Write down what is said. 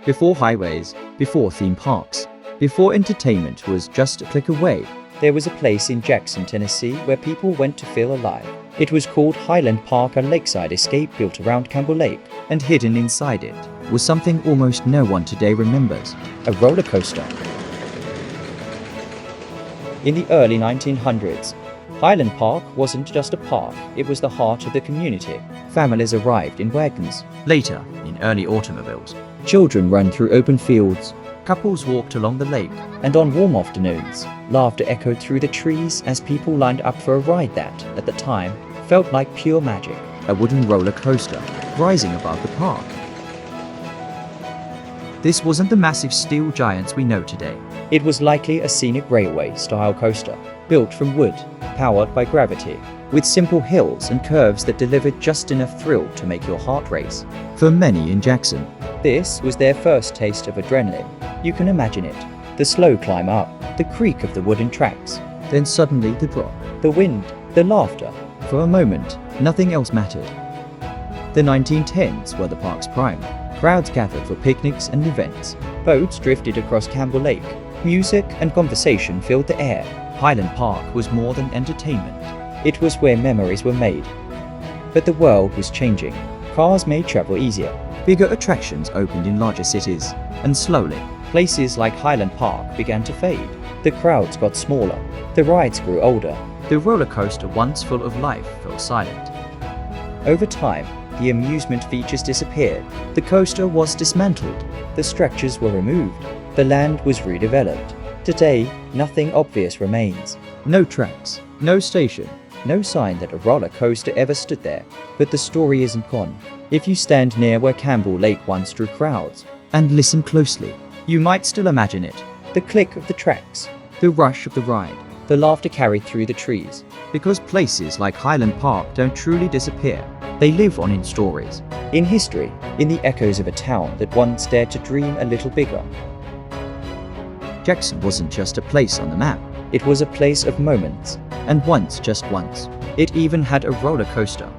before highways, before theme parks, before entertainment was just a click away. There was a place in Jackson, Tennessee where people went to feel alive. It was called Highland Park, a lakeside escape built around Campbell Lake. And hidden inside it was something almost no one today remembers: a roller coaster. In the early 1900s, Highland Park wasn't just a park, it was the heart of the community. Families arrived in wagons. Later, in early automobiles. Children ran through open fields. Couples walked along the lake. And on warm afternoons, laughter echoed through the trees as people lined up for a ride that, at the time, felt like pure magic. A wooden roller coaster, rising above the park. This wasn't the massive steel giants we know today. It was likely a scenic railway-style coaster, built from wood, powered by gravity, with simple hills and curves that delivered just enough thrill to make your heart race. For many in Jackson, this was their first taste of adrenaline. You can imagine it. The slow climb up, the creak of the wooden tracks, then suddenly the drop, the wind, the laughter. For a moment, nothing else mattered. The 1910s were the park's prime. Crowds gathered for picnics and events. Boats drifted across Campbell Lake. Music and conversation filled the air. Highland Park was more than entertainment. It was where memories were made. But the world was changing. Cars made travel easier. Bigger attractions opened in larger cities. And slowly, places like Highland Park began to fade. The crowds got smaller. The rides grew older. The roller coaster, once full of life, fell silent. Over time, the amusement features disappeared. The coaster was dismantled. The structures were removed. The land was redeveloped. Today, nothing obvious remains. No tracks, no station, no sign that a roller coaster ever stood there. But the story isn't gone. If you stand near where Campbell Lake once drew crowds, and listen closely, you might still imagine it. The click of the tracks, the rush of the ride, the laughter carried through the trees. Because places like Highland Park don't truly disappear. They live on in stories, in history, in the echoes of a town that once dared to dream a little bigger. Jackson wasn't just a place on the map. It was a place of moments. And once, just once, it even had a roller coaster.